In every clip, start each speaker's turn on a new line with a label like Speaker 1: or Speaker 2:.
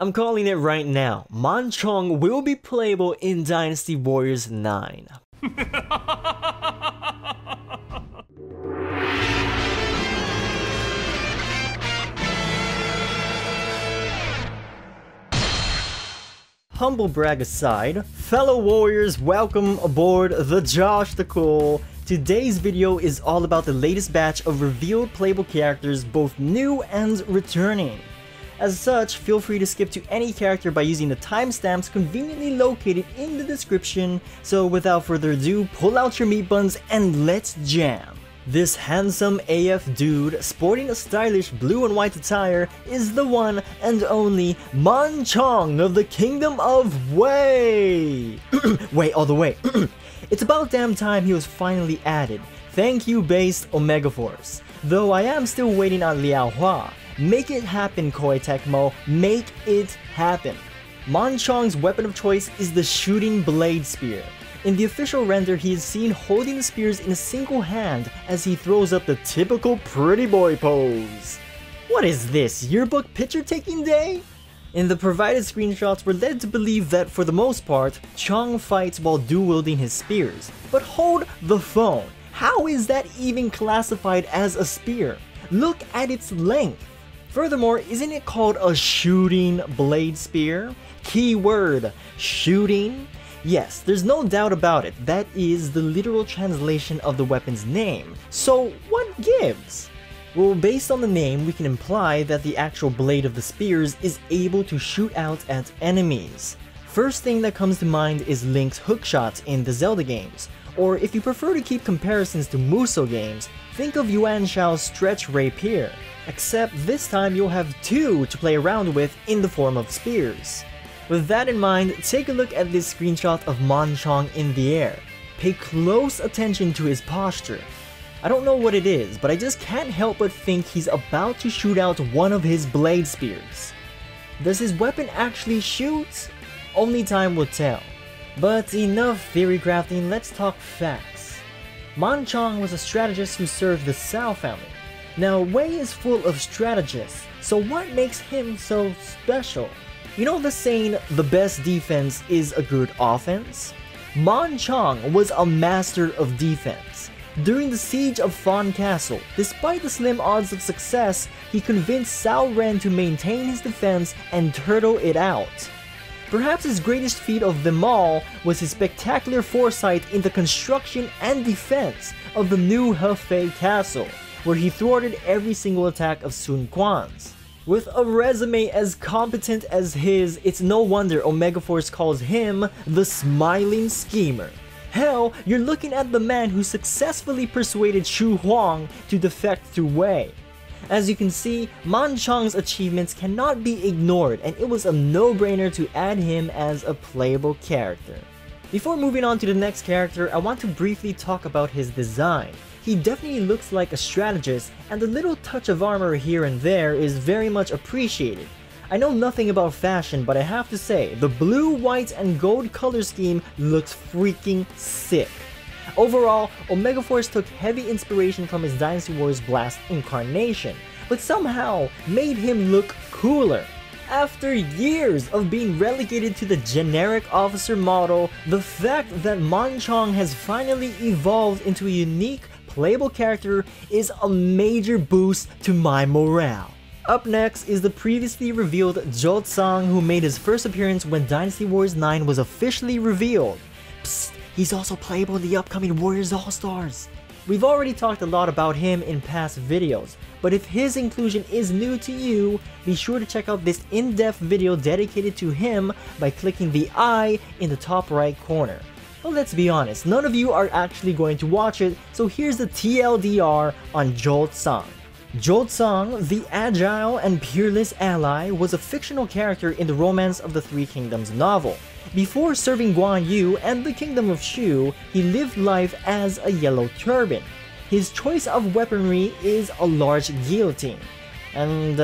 Speaker 1: I'm calling it right now. Man Chong will be playable in Dynasty Warriors 9. Humble brag aside, fellow warriors, welcome aboard the Joshticle. Today's video is all about the latest batch of revealed playable characters, both new and returning. As such, feel free to skip to any character by using the timestamps conveniently located in the description. So without further ado, pull out your meat buns and let's jam. This handsome AF dude, sporting a stylish blue and white attire, is the one and only Man Chong of the Kingdom of Wei. Wait, all the way. It's about damn time he was finally added. Thank you, based Omega Force. Though I am still waiting on Liao Hua. Make it happen, Koei Tecmo. Make it happen. Man Chong's weapon of choice is the shooting blade spear. In the official render, he is seen holding the spears in a single hand as he throws up the typical pretty boy pose. What is this, yearbook picture taking day? In the provided screenshots, we're led to believe that for the most part, Chong fights while dual-wielding his spears. But hold the phone, how is that even classified as a spear? Look at its length. Furthermore, isn't it called a shooting blade spear? Keyword, shooting? Yes, there's no doubt about it, that is the literal translation of the weapon's name. So what gives? Well, based on the name, we can imply that the actual blade of the spears is able to shoot out at enemies. First thing that comes to mind is Link's hookshot in the Zelda games. Or if you prefer to keep comparisons to Musou games, think of Yuan Shao's stretch rapier. Except this time you'll have two to play around with in the form of spears. With that in mind, take a look at this screenshot of Man Chong in the air. Pay close attention to his posture. I don't know what it is, but I just can't help but think he's about to shoot out one of his blade spears. Does his weapon actually shoot? Only time will tell. But enough theory crafting, let's talk facts. Man Chong was a strategist who served the Cao family. Now, Wei is full of strategists, so what makes him so special? You know the saying, the best defense is a good offense? Man Chong was a master of defense. During the siege of Fan Castle, despite the slim odds of success, he convinced Cao Ren to maintain his defense and turtle it out. Perhaps his greatest feat of them all was his spectacular foresight in the construction and defense of the new Hefei Castle, where he thwarted every single attack of Sun Quan's. With a resume as competent as his, it's no wonder Omega Force calls him the Smiling Schemer. Hell, you're looking at the man who successfully persuaded Xu Huang to defect through Wei. As you can see, Man Chong's achievements cannot be ignored, and it was a no-brainer to add him as a playable character. Before moving on to the next character, I want to briefly talk about his design. He definitely looks like a strategist, and the little touch of armor here and there is very much appreciated. I know nothing about fashion, but I have to say, the blue, white, and gold color scheme looks freaking sick. Overall, Omega Force took heavy inspiration from his Dynasty Warriors Blast incarnation, but somehow made him look cooler. After years of being relegated to the generic officer model, the fact that Man Chong has finally evolved into a unique, playable character is a major boost to my morale. Up next is the previously revealed Zhou Cang, who made his first appearance when Dynasty Warriors 9 was officially revealed. Psst, he's also playable in the upcoming Warriors All-Stars. We've already talked a lot about him in past videos, but if his inclusion is new to you, be sure to check out this in-depth video dedicated to him by clicking the I in the top right corner. Well, let's be honest, none of you are actually going to watch it, so here's the TLDR on Zhou Cang. Zhou Cang, the agile and peerless ally, was a fictional character in the Romance of the Three Kingdoms novel. Before serving Guan Yu and the Kingdom of Shu, he lived life as a yellow turban. His choice of weaponry is a large guillotine. And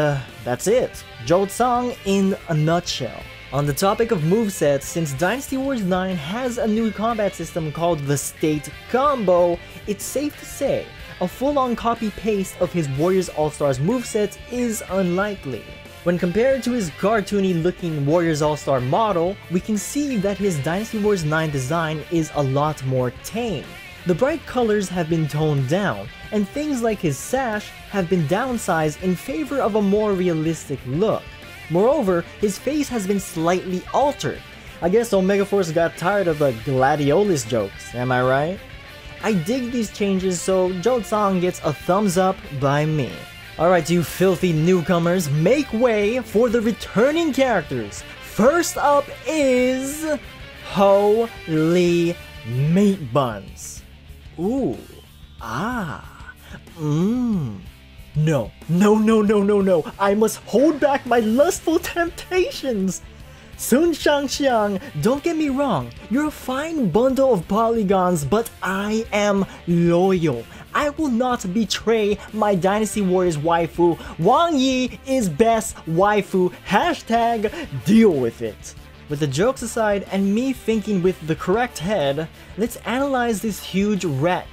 Speaker 1: that's it. Zhou Cang in a nutshell. On the topic of movesets, since Dynasty Warriors 9 has a new combat system called the State Combo, it's safe to say a full-on copy-paste of his Warriors All-Stars moveset is unlikely. When compared to his cartoony looking Warriors All-Star model, we can see that his Dynasty Warriors 9 design is a lot more tame. The bright colors have been toned down, and things like his sash have been downsized in favor of a more realistic look. Moreover, his face has been slightly altered. I guess Omega Force got tired of the gladiolus jokes, am I right? I dig these changes, so Zhou Cang gets a thumbs up by me. Alright, you filthy newcomers, make way for the returning characters. First up is Holy Meat Buns. Ooh, ah, No, I must hold back my lustful temptations. Sun Shangxiang, don't get me wrong, you're a fine bundle of polygons, but I am loyal. I will not betray my Dynasty Warriors waifu. Wang Yi is best waifu. Hashtag deal with it. With the jokes aside and me thinking with the correct head, let's analyze this huge rat.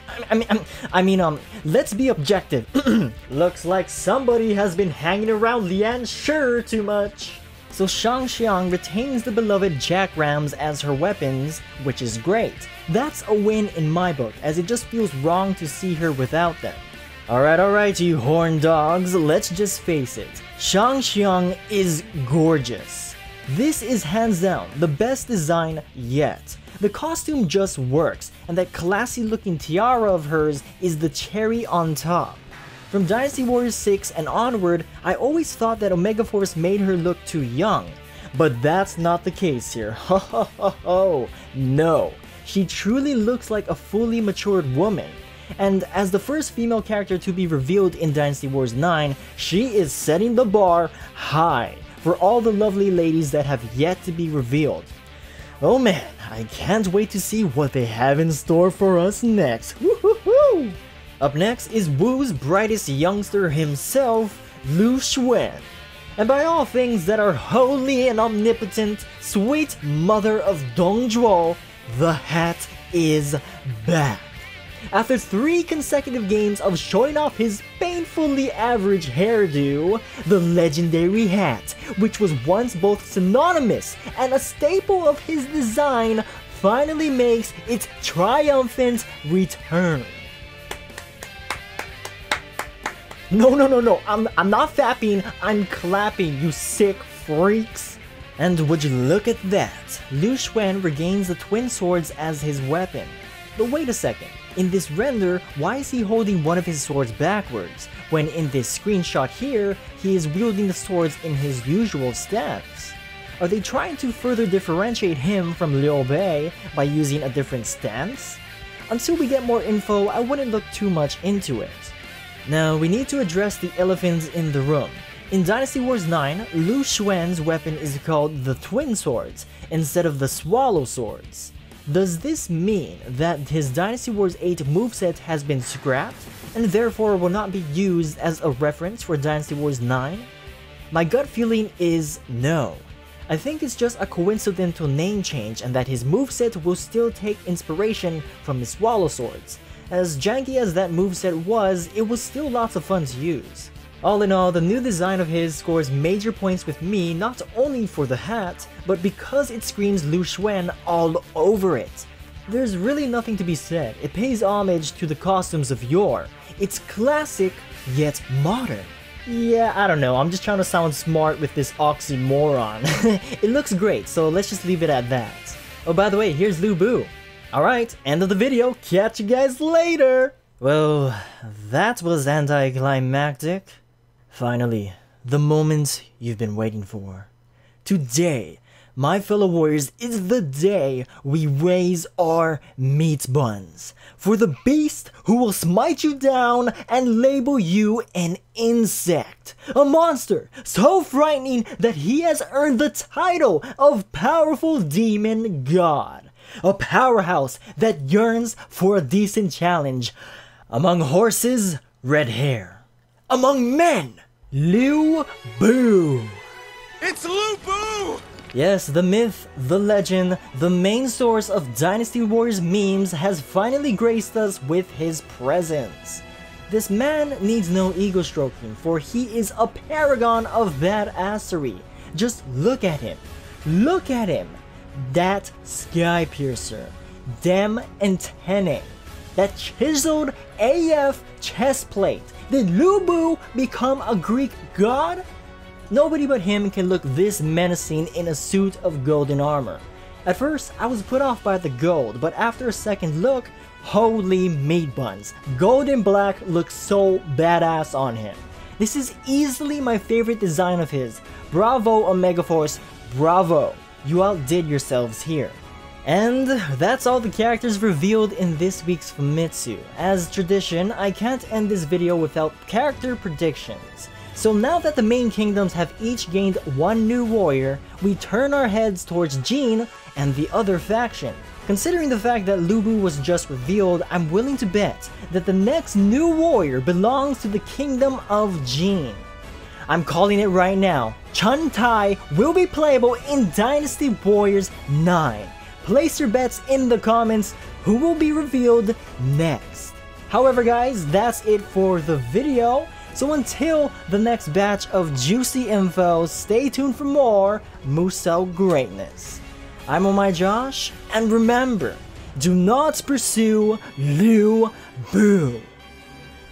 Speaker 1: Let's be objective. Looks like somebody has been hanging around Lian Shi too much. So Shangxiang retains the beloved jackrams as her weapons, which is great. That's a win in my book, as it just feels wrong to see her without them. Alright, you horn dogs, let's just face it. Shangxiang is gorgeous. This is hands down the best design yet. The costume just works, and that classy looking tiara of hers is the cherry on top. From Dynasty Warriors 6 and onward, I always thought that Omega Force made her look too young. But that's not the case here. Ho, no. She truly looks like a fully matured woman. And as the first female character to be revealed in Dynasty Warriors 9, she is setting the bar high for all the lovely ladies that have yet to be revealed. Oh man, I can't wait to see what they have in store for us next. Woohoo! Up next is Wu's brightest youngster himself, Lu Xuan. And by all things that are holy and omnipotent, sweet mother of Dongzhuo, the hat is back. After 3 consecutive games of showing off his painfully average hairdo, the legendary hat, which was once both synonymous and a staple of his design, finally makes its triumphant return. No, I'm not fapping, I'm clapping, you sick freaks. And would you look at that, Lu Xuan regains the twin swords as his weapon. But wait a second, in this render, why is he holding one of his swords backwards, when in this screenshot here, he is wielding the swords in his usual stance? Are they trying to further differentiate him from Liu Bei by using a different stance? Until we get more info, I wouldn't look too much into it. Now, we need to address the elephants in the room. In Dynasty Warriors 9, Lu Xuan's weapon is called the Twin Swords, instead of the Swallow Swords. Does this mean that his Dynasty Warriors 8 moveset has been scrapped, and therefore will not be used as a reference for Dynasty Warriors 9? My gut feeling is no. I think it's just a coincidental name change and that his moveset will still take inspiration from his Swallow Swords. As janky as that moveset was, it was still lots of fun to use. All in all, the new design of his scores major points with me not only for the hat, but because it screams Lu Xuan all over it. There's really nothing to be said, it pays homage to the costumes of yore. It's classic, yet modern. Yeah, I don't know, I'm just trying to sound smart with this oxymoron. It looks great, so let's just leave it at that. Oh, by the way, here's Lu Bu. Alright, end of the video, catch you guys later! Well, that was anticlimactic. Finally, the moment you've been waiting for. Today, my fellow warriors, is the day we raise our meat buns for the beast who will smite you down and label you an insect. A monster so frightening that he has earned the title of Powerful Demon God. A powerhouse that yearns for a decent challenge. Among horses, red hair. Among men, Lu Bu.
Speaker 2: It's Lu Bu!
Speaker 1: Yes, the myth, the legend, the main source of Dynasty Warriors memes has finally graced us with his presence. This man needs no ego stroking, for he is a paragon of badassery. Just look at him. Look at him. That sky piercer. Them antennae. That chiseled AF chest plate. Did Lu Bu become a Greek god? Nobody but him can look this menacing in a suit of golden armor. At first, I was put off by the gold, but after a second look, holy meat buns. Gold and black looks so badass on him. This is easily my favorite design of his. Bravo, Omega Force, bravo. You outdid yourselves here. And that's all the characters revealed in this week's Famitsu. As tradition, I can't end this video without character predictions. So now that the main kingdoms have each gained one new warrior, we turn our heads towards Jin and the other faction. Considering the fact that Lu Bu was just revealed, I'm willing to bet that the next new warrior belongs to the kingdom of Jin. I'm calling it right now. Chun Tai will be playable in Dynasty Warriors 9. Place your bets in the comments who will be revealed next. However guys, that's it for the video. So until the next batch of juicy info, stay tuned for more Musou greatness. I'm OhhhhMyJosh, and remember, do not pursue Lu Bu.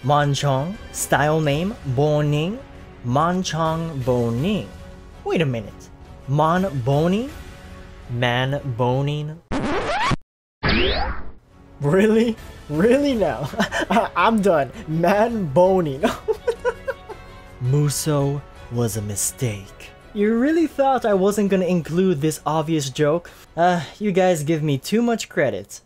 Speaker 1: Man Chong, style name Boning, Man Chong Boning. Wait a minute, Man Boning? Man Boning? Really? Really now? I'm done. Man Boning. Musou was a mistake. You really thought I wasn't gonna include this obvious joke? You guys give me too much credit.